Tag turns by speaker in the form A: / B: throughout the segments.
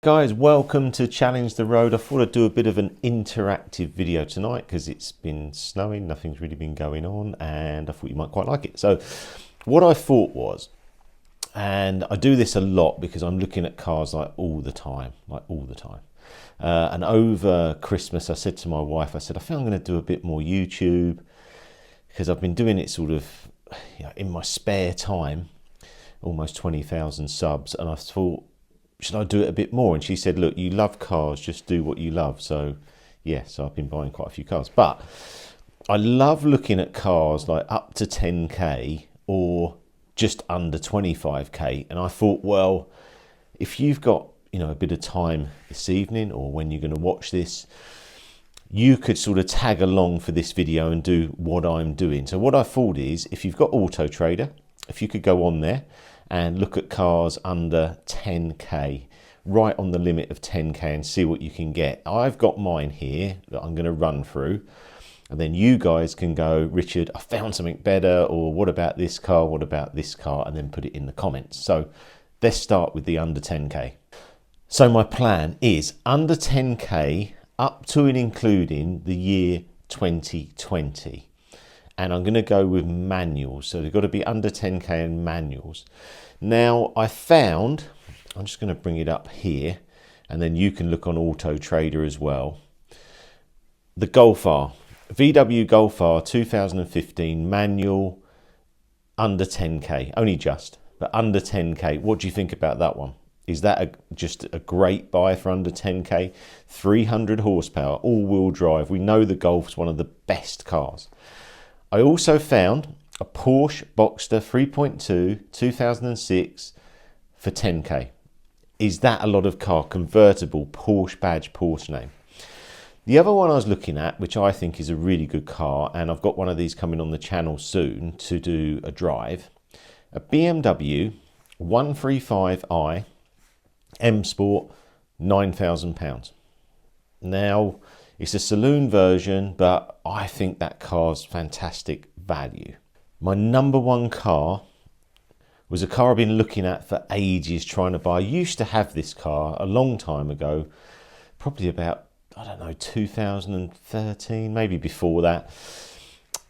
A: Guys, welcome to Challenge the Road. I thought I'd do a bit of an interactive video tonight because it's been snowing, nothing's really been going on, and I thought you might quite like it. So what I thought was, and I do this a lot because I'm looking at cars like all the time. And over Christmas I said to my wife, I think I'm going to do a bit more YouTube because I've been doing it sort of in my spare time, almost 20,000 subs, and I thought, should I do it a bit more? And she said, look, you love cars, just do what you love. So yeah, so I've been buying quite a few cars, but I love looking at cars like up to 10k or just under 25k. And I thought, well, if you've got a bit of time this evening or when you're going to watch this, you could sort of tag along for this video and do what I'm doing. So what I thought is, if you've got Auto Trader, if you could go on there and look at cars under 10k, right on the limit of 10k, and see what you can get. I've got mine here that I'm going to run through, and then you guys can go, Richard, I found something better, or what about this car, what about this car, and then put it in the comments. So let's start with the under 10k. So my plan is under 10k up to and including the year 2020. And I'm going to go with manuals. So they've got to be under 10k and manuals. Now I found, I'm just going to bring it up here, and then you can look on Auto Trader as well. The Golf R, VW Golf R 2015 manual, under 10k, only just, but under 10k. What do you think about that one? Is that just a great buy for under 10k? 300 horsepower, all-wheel drive. We know the Golf's one of the best cars. I also found a Porsche Boxster 3.2 2006 for 10k. Is that a lot of car? Convertible, Porsche badge, Porsche name. The other one I was looking at, which I think is a really good car, and I've got one of these coming on the channel soon to do a drive, a BMW 135i M Sport, £9,000. Now, it's a saloon version, but I think that car's fantastic value. My number one car was a car I've been looking at for ages, trying to buy. I used to have this car a long time ago, probably about, 2013, maybe before that.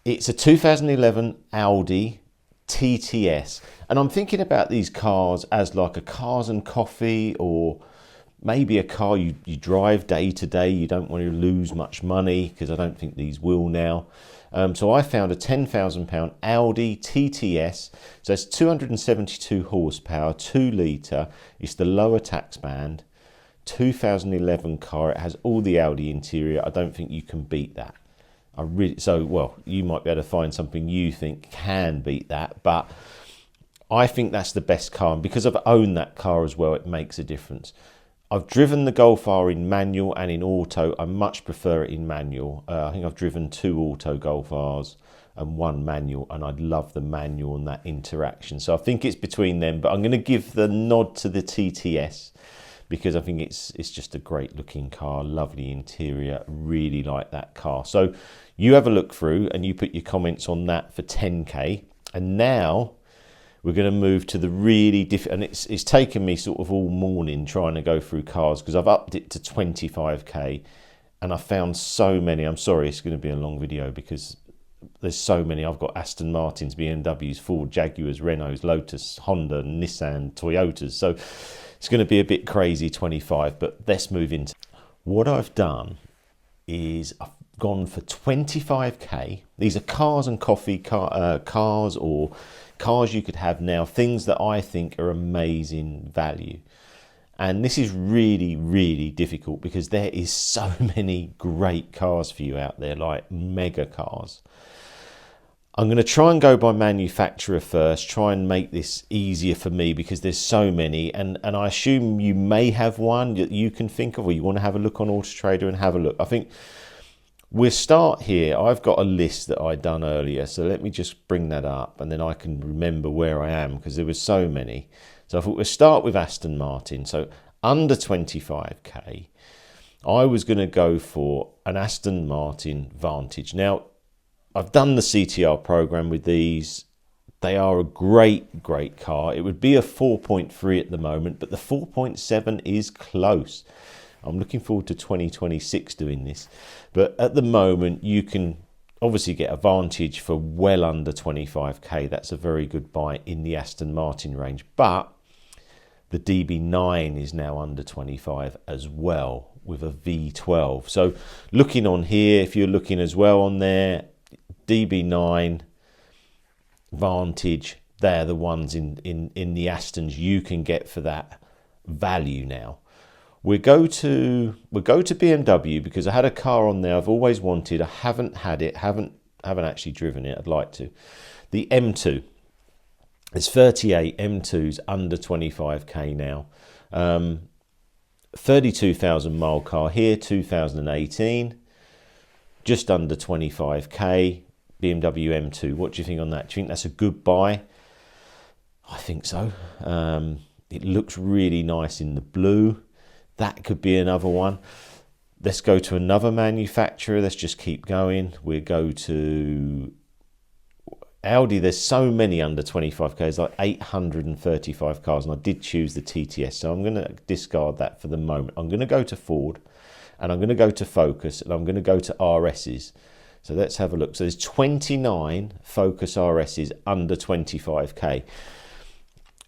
A: It's a 2011 Audi TTS. And I'm thinking about these cars as like a cars and coffee, or maybe a car you drive day to day. You don't want to lose much money, because I don't think these will now. So I found a £10,000 Audi TTS. So it's 272 horsepower, 2 litre. It's the lower tax band. 2011 car. It has all the Audi interior. I don't think you can beat that. Well, you might be able to find something you think can beat that, but I think that's the best car. And because I've owned that car as well, it makes a difference. I've driven the Golf R in manual and in auto. I much prefer it in manual. I think I've driven 2 auto Golf Rs and 1 manual, and I'd love the manual and that interaction. So I think it's between them, but I'm going to give the nod to the TTS because I think it's just a great looking car, lovely interior, really like that car. So you have a look through and you put your comments on that for 10k. And now we're going to move to the really different, and it's taken me sort of all morning trying to go through cars because I've upped it to 25k, and I found so many. I'm sorry, it's going to be a long video because there's so many. I've got Aston Martins, BMWs, Ford, Jaguars, Renaults, Lotus, Honda, Nissan, Toyotas. So it's going to be a bit crazy, 25, but let's move into what I've done. Is I've gone for 25k. These are cars and coffee cars, or cars you could have now, things that I think are amazing value. And this is really, really difficult because there is so many great cars for you out there, like mega cars. I'm going to try and go by manufacturer first, try and make this easier for me because there's so many, and I assume you may have one that you can think of, or you want to have a look on Auto Trader and have a look. I think we'll start here. I've got a list that I done earlier, so let me just bring that up and then I can remember where I am because there was so many. So I thought we'll start with Aston Martin. So under 25k, I was going to go for an Aston Martin Vantage. Now, I've done the CTR program with these. They are a great car. It would be a 4.3 at the moment, but the 4.7 is close. I'm looking forward to 2026 doing this, but at the moment you can obviously get a Vantage for well under 25k. That's a very good buy in the Aston Martin range, but the DB9 is now under 25 as well with a V12. So looking on here, if you're looking as well on there, DB9, Vantage, they're the ones in the Astons you can get for that value now. We'll go to BMW because I had a car on there I've always wanted. I haven't had it, haven't actually driven it. I'd like to. The M2. It's 38 M2s under 25k now. 32,000 mile car here, 2018, just under 25k. BMW M2. What do you think on that? Do you think that's a good buy? I think so. It looks really nice in the blue. That could be another one. Let's go to another manufacturer. Let's just keep going. We'll go to Audi. There's so many under 25k. It's like 835 cars, and I did choose the TTS, so I'm going to discard that for the moment. I'm going to go to Ford, and I'm going to go to Focus, and I'm going to go to RSs. So let's have a look. So there's 29 Focus RSs under 25k.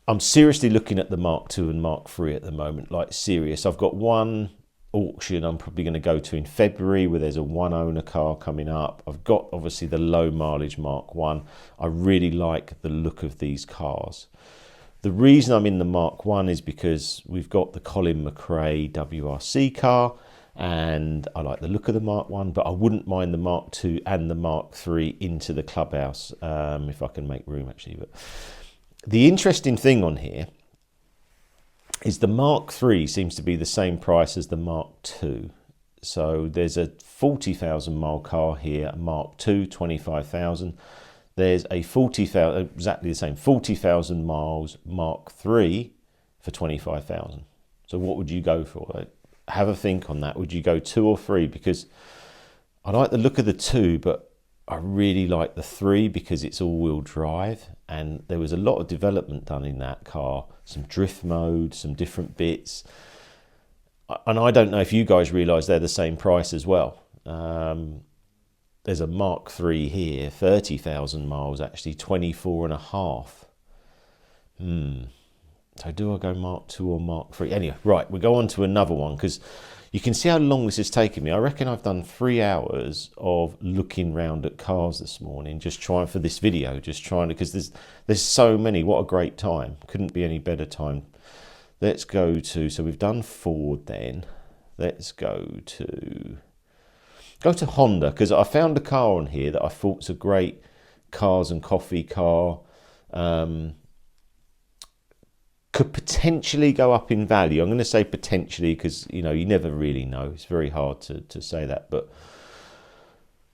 A: I'm seriously looking at the Mark II and Mark III at the moment, like serious. I've got one auction I'm probably going to go to in February where there's a one owner car coming up. I've got obviously the low mileage Mark I. I really like the look of these cars. The reason I'm in the Mark I is because we've got the Colin McRae WRC car, and I like the look of the Mark I, but I wouldn't mind the Mark II and the Mark III into the clubhouse if I can make room actually. But the interesting thing on here is the Mark III seems to be the same price as the Mark II. So there's a 40,000 mile car here, a Mark II, 25,000. There's a 40,000, exactly the same, 40,000 miles Mark III for 25,000. So what would you go for? Have a think on that. Would you go 2 or 3? Because I like the look of the 2, but I really like the 3 because it's all-wheel drive, and there was a lot of development done in that car, some drift mode, some different bits, and I don't know if you guys realise they're the same price as well. There's a Mark III here, 30,000 miles actually, 24.5. So do I go Mark II or Mark III? Anyway, right, we'll go on to another one because you can see how long this has taken me. I reckon I've done 3 hours of looking round at cars this morning, just trying for this video, because there's so many. What a great time. Couldn't be any better time. Let's go to, so we've done Ford then. Let's go to Honda, because I found a car on here that I thought was a great cars and coffee car. Could potentially go up in value. I'm going to say potentially because, you never really know. It's very hard to say that. But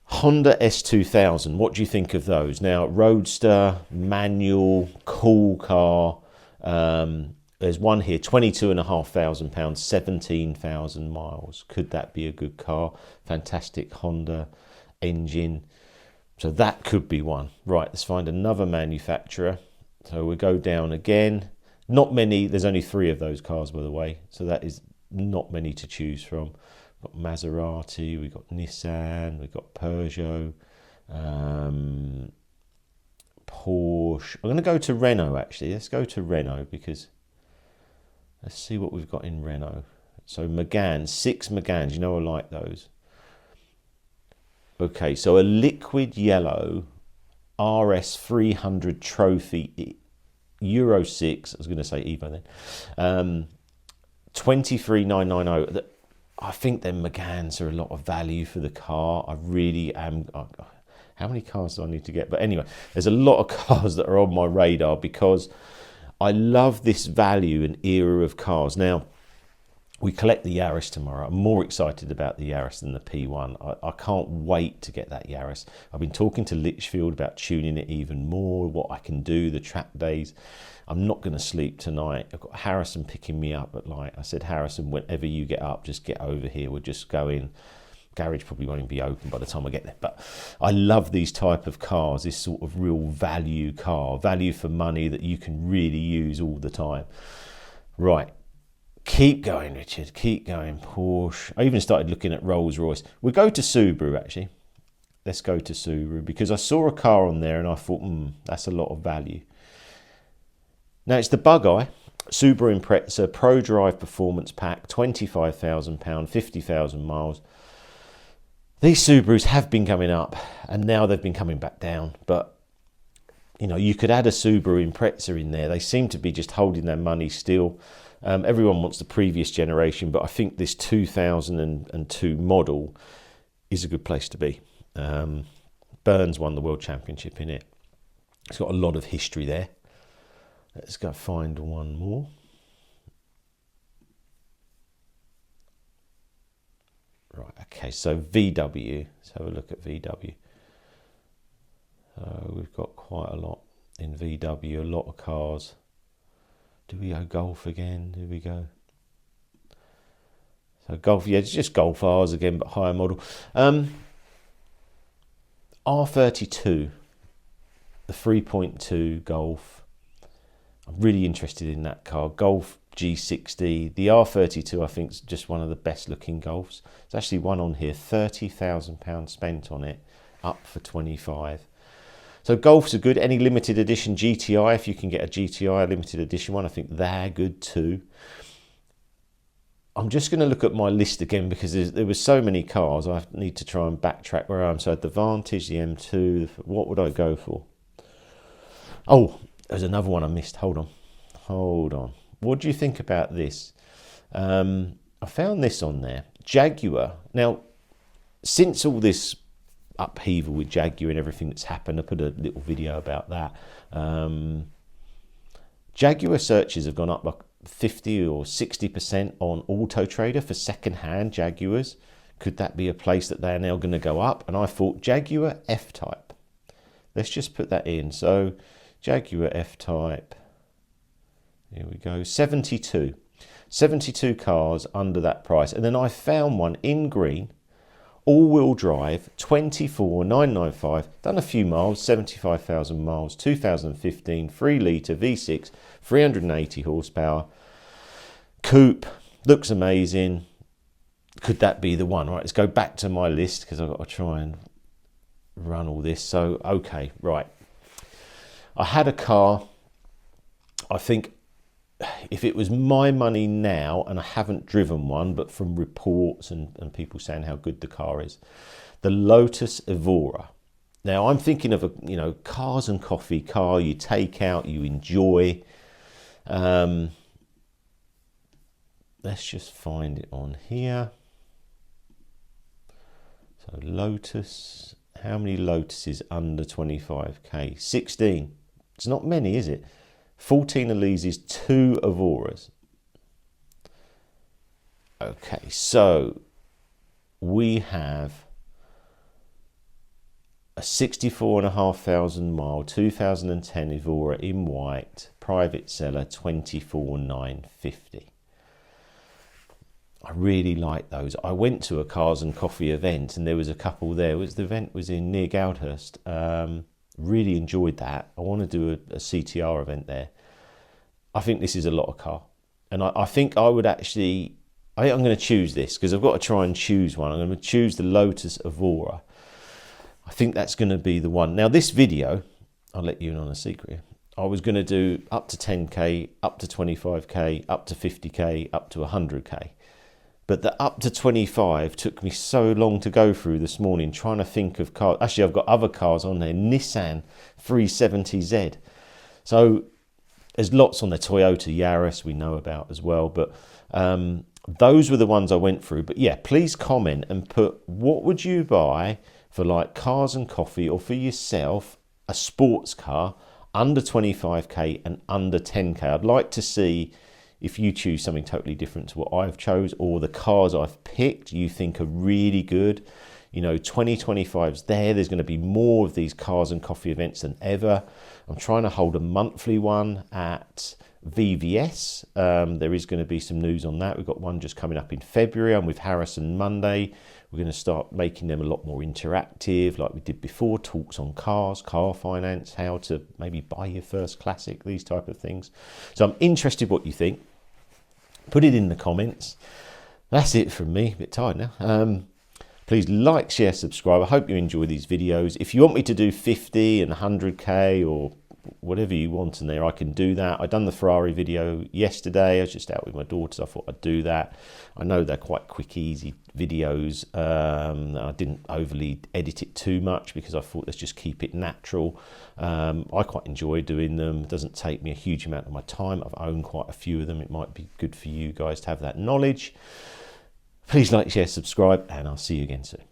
A: Honda S2000, what do you think of those? Now, roadster, manual, cool car. There's one here, £22,500, 17,000 miles. Could that be a good car? Fantastic Honda engine. So that could be one. Right, let's find another manufacturer. So we'll go down again. Not many, there's only 3 of those cars, by the way, so that is not many to choose from. We've got Maserati, we've got Nissan, we've got Peugeot, Porsche. I'm going to go to Renault, actually. Let's go to Renault, because let's see what we've got in Renault. So Megane, 6 Meganes, I like those. Okay, so a liquid yellow RS 300 Trophy Euro 6, I was going to say Evo then, 23,990. I think them Meganes are a lot of value for the car. I really am. How many cars do I need to get? But anyway, there's a lot of cars that are on my radar because I love this value and era of cars. Now, we collect the Yaris tomorrow. I'm more excited about the Yaris than the P1. I can't wait to get that Yaris. I've been talking to Litchfield about tuning it even more, what I can do, the track days. I'm not going to sleep tonight. I've got Harrison picking me up at night. I said, Harrison, whenever you get up, just get over here. We'll just go in, Garage probably won't even be open by the time I get there. But I love these type of cars, this sort of real value car, value for money that you can really use all the time. Right, keep going, Richard, keep going. Porsche. I even started looking at Rolls-Royce. We'll go to Subaru, actually. Let's go to Subaru, because I saw a car on there and I thought, that's a lot of value. Now, it's the Bug-Eye Subaru Impreza Pro Drive Performance Pack, £25,000, 50,000 miles. These Subarus have been coming up and now they've been coming back down. But, you know, you could add a Subaru Impreza in there. They seem to be just holding their money still. Everyone wants the previous generation, but I think this 2002 model is a good place to be. Burns won the World Championship in it. It's got a lot of history there. Let's go find one more. Right, okay, so VW. Let's have a look at VW. So we've got quite a lot in VW, a lot of cars. Do we go Golf again? Do we go? So Golf, yeah, it's just Golf R's again, but higher model. R32, the 3.2 Golf. I'm really interested in that car. Golf G60. The R32, I think, is just one of the best looking Golfs. There's actually one on here, £30,000 spent on it, up for 25. So Golfs are good. Any limited edition GTI, if you can get a GTI limited edition one, I think they're good too. I'm just going to look at my list again because there were so many cars. I need to try and backtrack where I am. So the Vantage, the M2, what would I go for? Oh, there's another one I missed. Hold on. What do you think about this? I found this on there. Jaguar. Now, since all this upheaval with Jaguar and everything that's happened, I put a little video about that. Jaguar searches have gone up like 50 or 60% on Auto Trader for second-hand Jaguars. Could that be a place that they're now going to go up? And I thought Jaguar F-Type. Let's just put that in. So Jaguar F-Type. Here we go. 72 cars under that price. And then I found one in green, all-wheel drive, 24,995. Done a few miles, 75,000 miles, 2015, 3-litre V6, 380 horsepower. Coupe, looks amazing. Could that be the one? Right, let's go back to my list because I've got to try and run all this. So, okay, right. I had a car. I think if it was my money now, and I haven't driven one, but from reports and people saying how good the car is, the Lotus Evora. Now I'm thinking of a cars and coffee car you take out, you enjoy. Let's just find it on here. So Lotus, how many Lotuses under 25k? 16. It's not many, is it? 14 Elises, 2 Evoras. Okay, so we have a 64,500 mile 2010 Evora in white, private seller, 24,950. I really like those. I went to a Cars and Coffee event and there was a couple there. The event was in near Goudhurst. Really enjoyed that. I want to do a CTR event there. I think this is a lot of car. And I think I would actually, I'm going to choose this because I've got to try and choose one. I'm going to choose the Lotus Evora. I think that's going to be the one. Now this video, I'll let you in on a secret. I was going to do up to 10k, up to 25k, up to 50k, up to 100k. But the up to 25 took me so long to go through this morning trying to think of cars. Actually, I've got other cars on there. Nissan 370Z. So there's lots on there. Toyota Yaris we know about as well. But those were the ones I went through. But yeah, please comment and put what would you buy for like Cars and Coffee or for yourself, a sports car under 25k and under 10k. I'd like to see if you choose something totally different to what I've chose, or the cars I've picked you think are really good. 2025's there. There's going to be more of these Cars and Coffee events than ever. I'm trying to hold a monthly one at VVS. There is going to be some news on that. We've got one just coming up in February. I'm with Harrison Monday We're going to start making them a lot more interactive, like we did before, talks on cars, car finance, how to maybe buy your first classic, these type of things. So I'm interested what you think. Put it in the comments. That's it from me. A bit tired now. Please like, share, subscribe. I hope you enjoy these videos. If you want me to do 50 and 100k or whatever you want in there, I can do that. I done the Ferrari video yesterday. I was just out with my daughters. I thought I'd do that. I know they're quite quick, easy videos. I didn't overly edit it too much because I thought let's just keep it natural. I quite enjoy doing them. It doesn't take me a huge amount of my time. I've owned quite a few of them. It might be good for you guys to have that knowledge. Please like, share, subscribe, and I'll see you again soon.